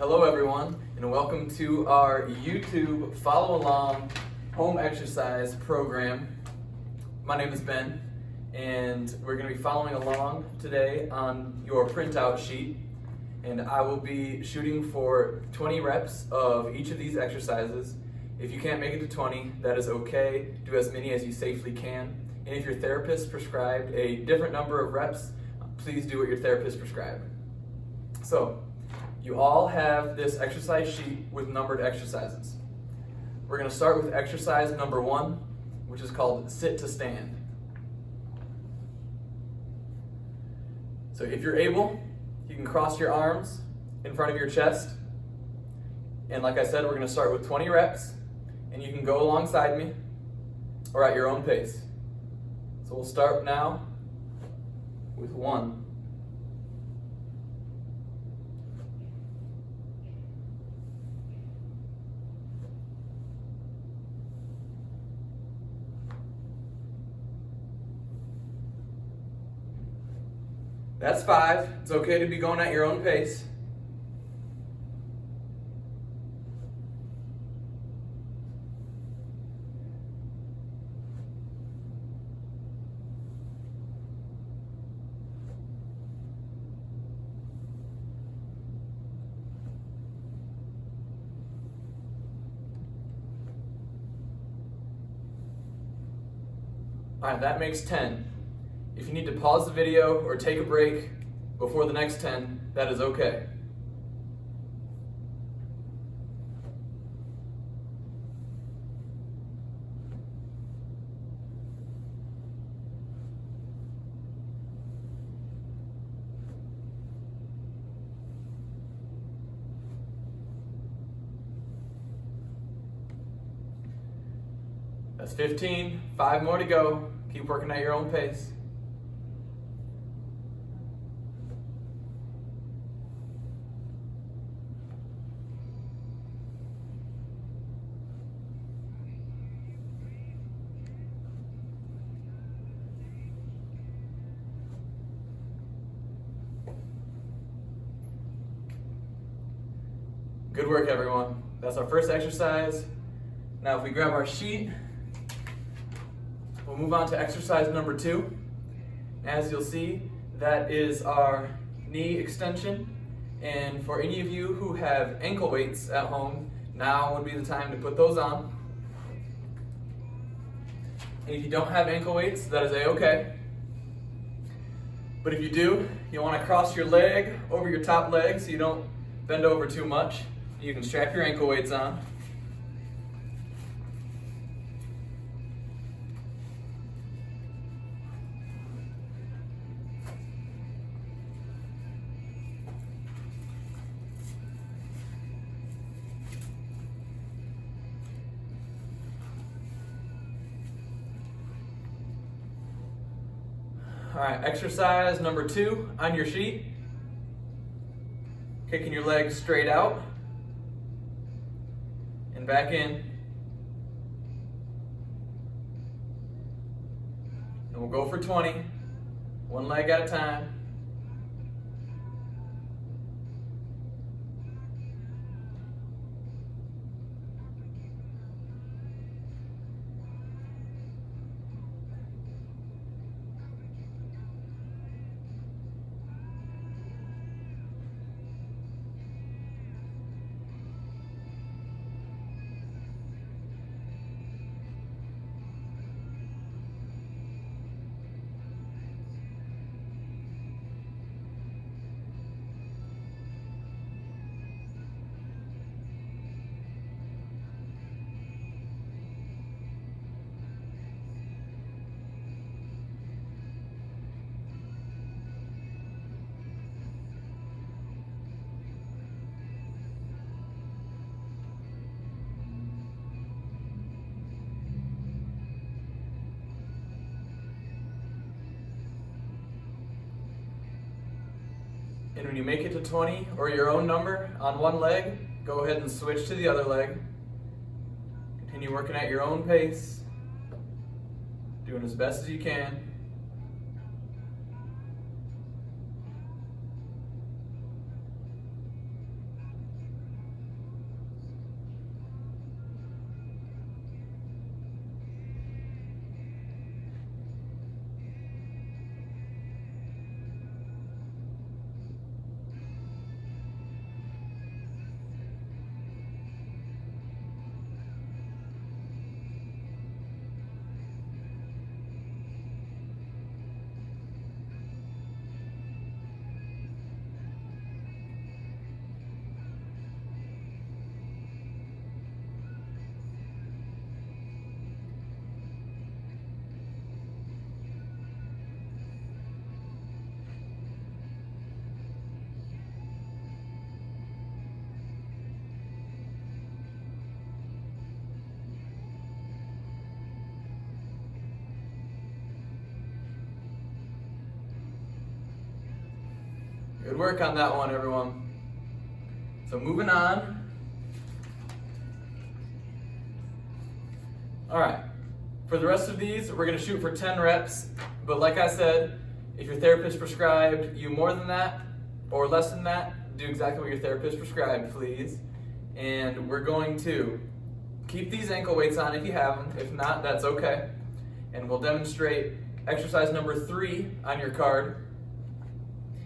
Hello everyone, and welcome to our YouTube follow along home exercise program. My name is Ben, and we're going to be following along today on your printout sheet, and I will be shooting for 20 reps of each of these exercises. If you can't make it to 20, that is okay. Do as many as you safely can. And if your therapist prescribed a different number of reps, please do what your therapist prescribed. So, you all have this exercise sheet with numbered exercises. We're going to start with exercise number 1, which is called sit to stand. So if you're able, you can cross your arms in front of your chest. And like I said, we're going to start with 20 reps, and you can go alongside me or at your own pace. So we'll start now with 1. That's 5. It's okay to be going at your own pace. All right, that makes 10. If you need to pause the video or take a break before the next 10, that is okay. That's 15, 5 more to go. Keep working at your own pace. Good work, everyone. That's our first exercise. Now, if we grab our sheet, we'll move on to exercise number 2. As you'll see, that is our knee extension. And for any of you who have ankle weights at home, now would be the time to put those on. And if you don't have ankle weights, that is a-okay. But if you do, you'll want to cross your leg over your top leg so you don't bend over too much. You can strap your ankle weights on. All right, exercise number 2 on your sheet. Kicking your legs straight out and back in. And we'll go for 20, one leg at a time. And when you make it to 20 or your own number on one leg, go ahead and switch to the other leg. Continue working at your own pace, doing as best as you can. Good work on that one, everyone. So moving on. All right. For the rest of these, we're going to shoot for 10 reps. But like I said, if your therapist prescribed you more than that or less than that, do exactly what your therapist prescribed, please. And we're going to keep these ankle weights on if you have them. If not, that's okay. And we'll demonstrate exercise number 3 on your card.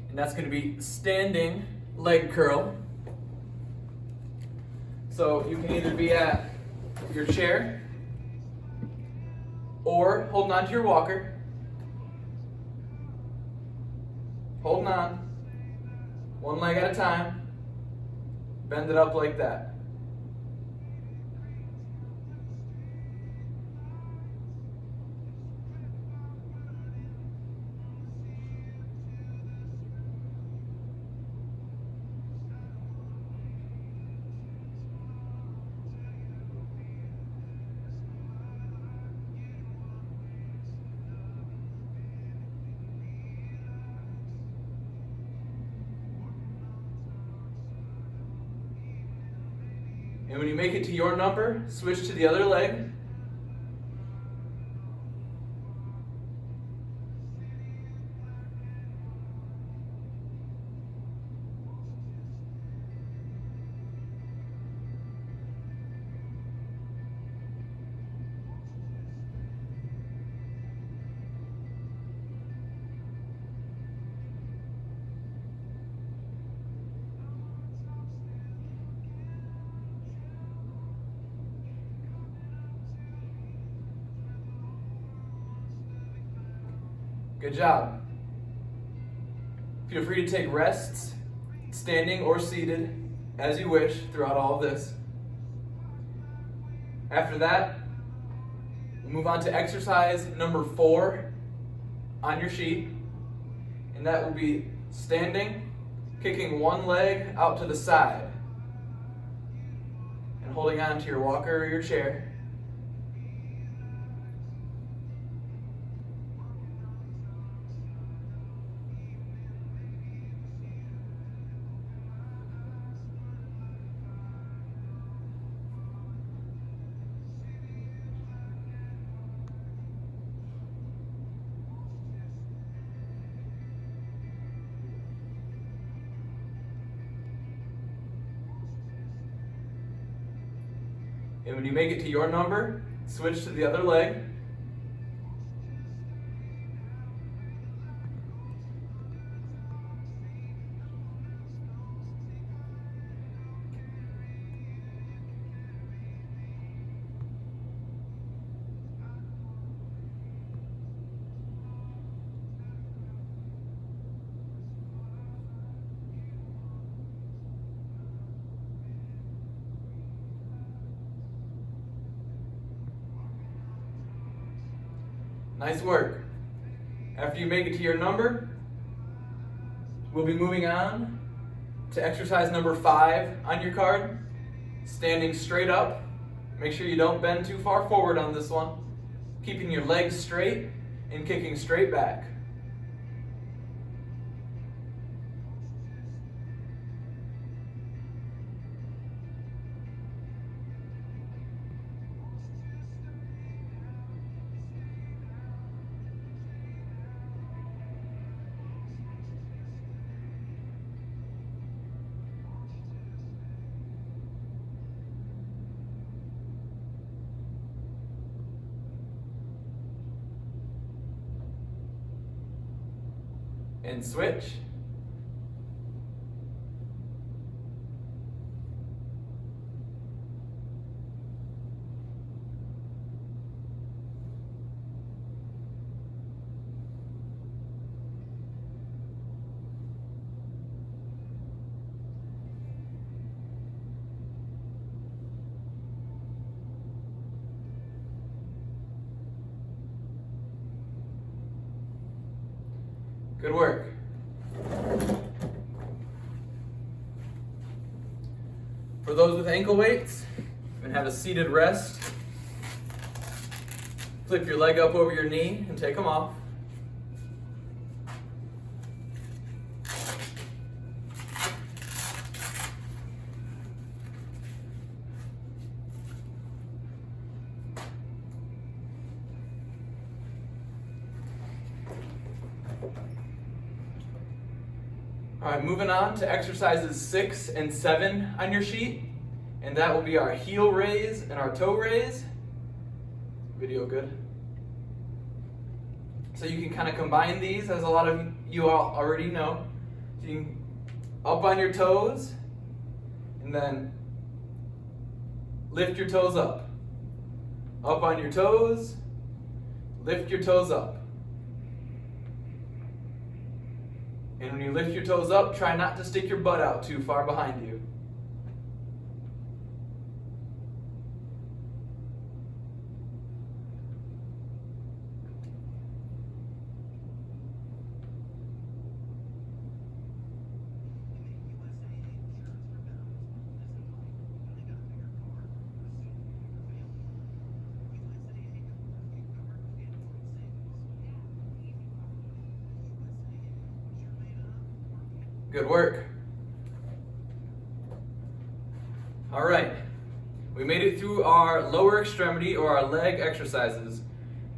And that's going to be standing leg curl. So you can either be at your chair or holding on to your walker. Holding on, one leg at a time. Bend it up like that. And when you make it to your number, switch to the other leg. Good job. Feel free to take rests, standing or seated, as you wish throughout all of this. After that, we'll move on to exercise number 4 on your sheet. And that will be standing, kicking one leg out to the side, and holding on to your walker or your chair. And when you make it to your number, switch to the other leg. Nice work. After you make it to your number, we'll be moving on to exercise number 5 on your card. Standing straight up. Make sure you don't bend too far forward on this one. Keeping your legs straight and kicking straight back. And switch. Good work. For those with ankle weights, you can have a seated rest. Flip your leg up over your knee and take them off. All right, moving on to exercises 6 and 7 on your sheet. And that will be our heel raise and our toe raise. Video good? So you can kind of combine these, as a lot of you all already know. So you can up on your toes, and then lift your toes up. Up on your toes, lift your toes up. And when you lift your toes up, try not to stick your butt out too far behind you. Good work. All right, we made it through our lower extremity or our leg exercises.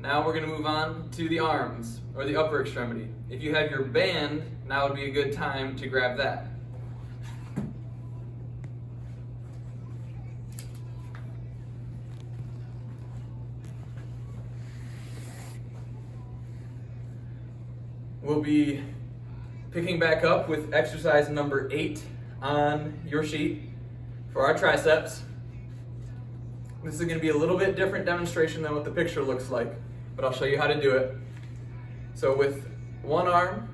Now we're gonna move on to the arms or the upper extremity. If you have your band, now would be a good time to grab that. We'll be picking back up with exercise number 8 on your sheet for our triceps. This is going to be a little bit different demonstration than what the picture looks like, but I'll show you how to do it. So with one arm,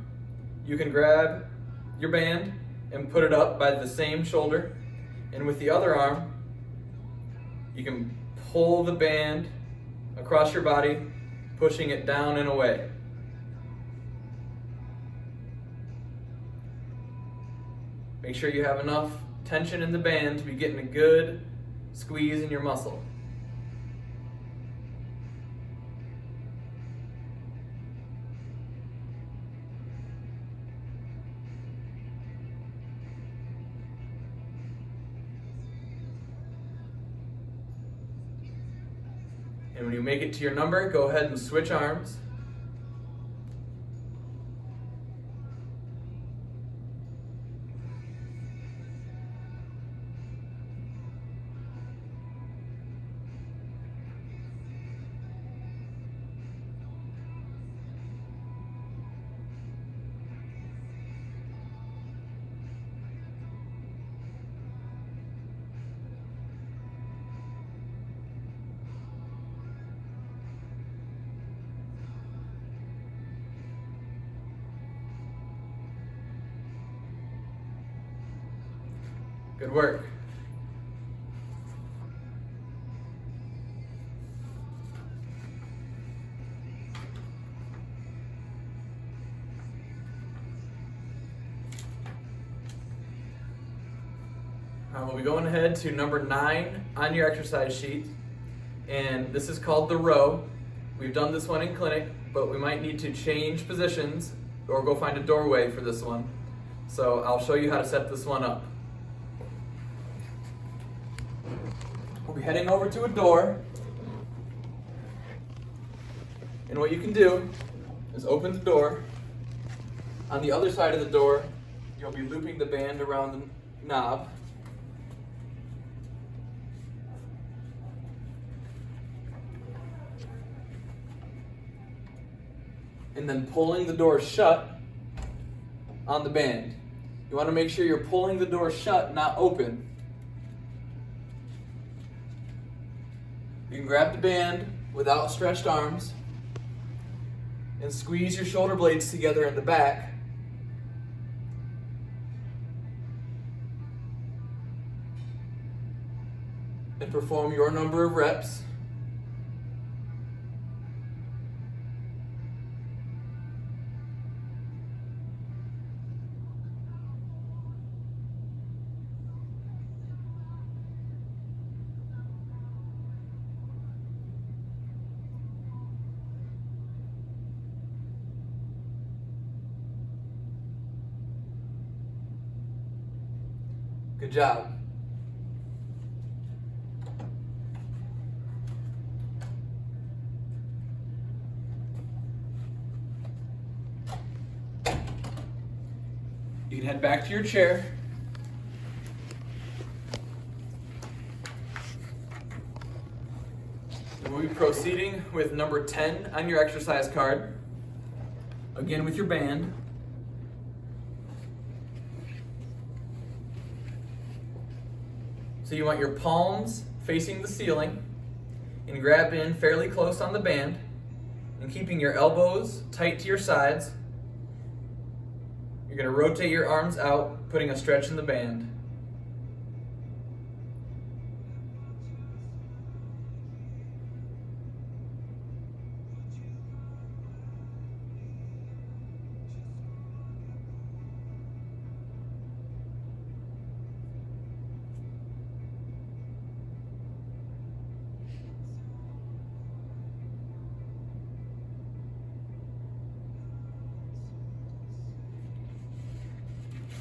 you can grab your band and put it up by the same shoulder, and with the other arm, you can pull the band across your body, pushing it down and away. Make sure you have enough tension in the band to be getting a good squeeze in your muscle. And when you make it to your number, go ahead and switch arms. Good work. We'll be going ahead to number 9 on your exercise sheet, and this is called the row. We've done this one in clinic, but we might need to change positions or go find a doorway for this one. So I'll show you how to set this one up. We'll be heading over to a door, and what you can do is open the door. On the other side of the door, you'll be looping the band around the knob. And then pulling the door shut on the band. You want to make sure you're pulling the door shut, not open. You can grab the band with outstretched arms and squeeze your shoulder blades together in the back. And perform your number of reps. Good job. You can head back to your chair. And we'll be proceeding with number 10 on your exercise card. Again with your band. So you want your palms facing the ceiling and grab in fairly close on the band and keeping your elbows tight to your sides. You're going to rotate your arms out, putting a stretch in the band.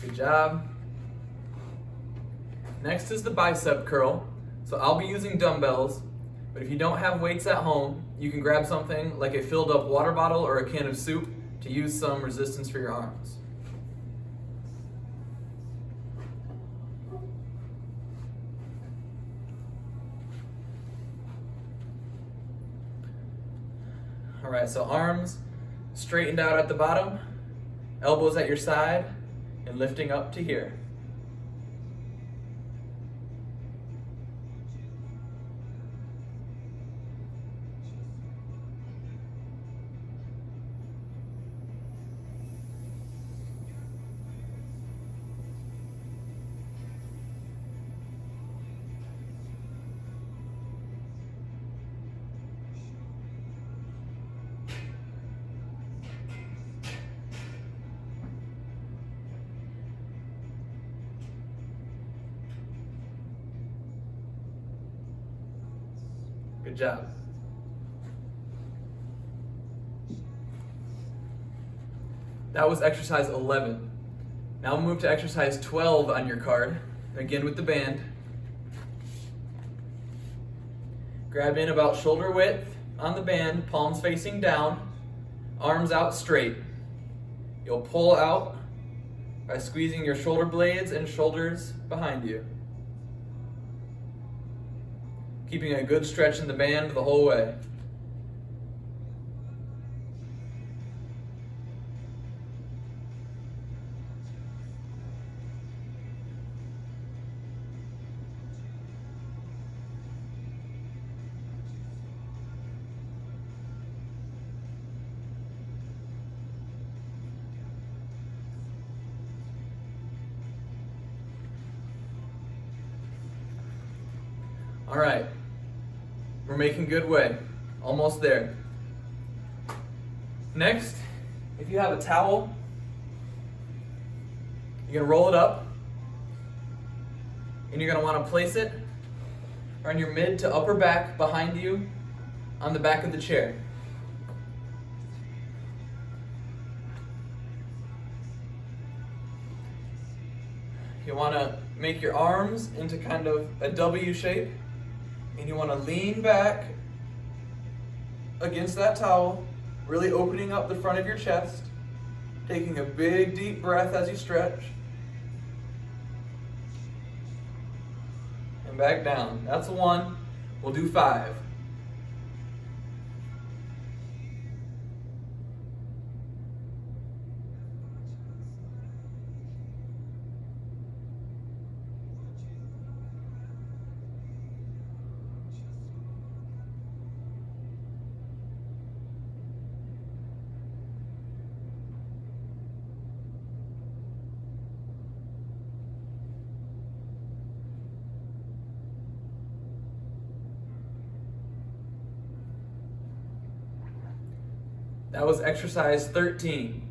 Good job. Next is the bicep curl. So I'll be using dumbbells, but if you don't have weights at home, you can grab something like a filled up water bottle or a can of soup to use some resistance for your arms. All right, so arms straightened out at the bottom, elbows at your side, and lifting up to here. Good job. That was exercise 11. Now we'll move to exercise 12 on your card, again with the band. Grab in about shoulder width on the band, palms facing down, arms out straight. You'll pull out by squeezing your shoulder blades and shoulders behind you. Keeping a good stretch in the band the whole way. All right. We're making good way. Almost there. Next, if you have a towel, you're going to roll it up, and you're going to want to place it on your mid to upper back behind you on the back of the chair. You want to make your arms into kind of a W shape. And you want to lean back against that towel, really opening up the front of your chest, taking a big deep breath as you stretch. And back down. That's 1. We'll do 5. That was exercise 13.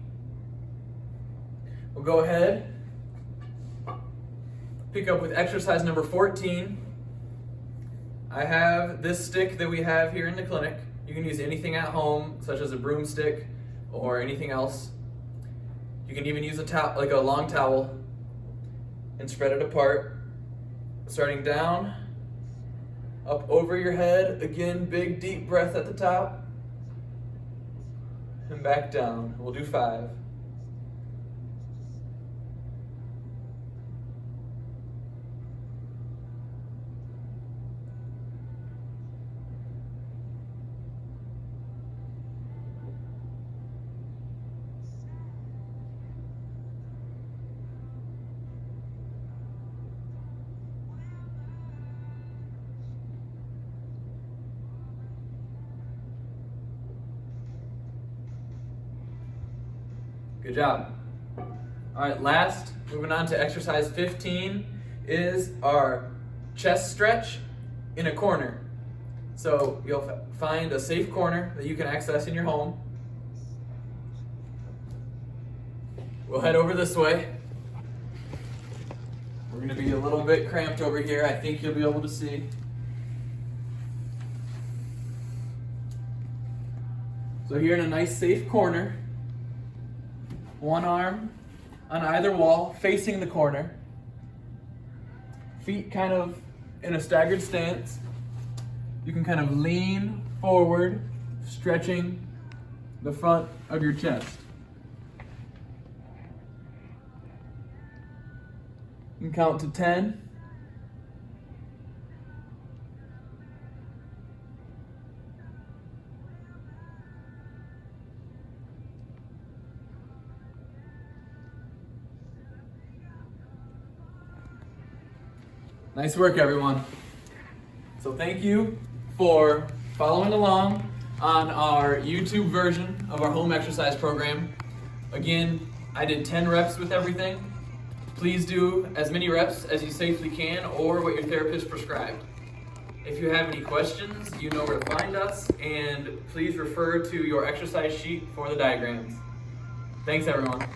We'll go ahead, pick up with exercise number 14. I have this stick that we have here in the clinic. You can use anything at home, such as a broomstick or anything else. You can even use like a long towel and spread it apart. Starting down, up over your head. Again, big deep breath at the top. And back down. We'll do 5. Good job. All right, last, moving on to exercise 15 is our chest stretch in a corner. So you'll find a safe corner that you can access in your home. We'll head over this way. We're going to be a little bit cramped over here. I think you'll be able to see. So here in a nice safe corner, one arm on either wall facing the corner, feet kind of in a staggered stance. You can kind of lean forward, stretching the front of your chest. You can count to 10. Nice work, everyone. So thank you for following along on our YouTube version of our home exercise program. Again, I did 10 reps with everything. Please do as many reps as you safely can or what your therapist prescribed. If you have any questions, you know where to find us, and please refer to your exercise sheet for the diagrams. Thanks, everyone.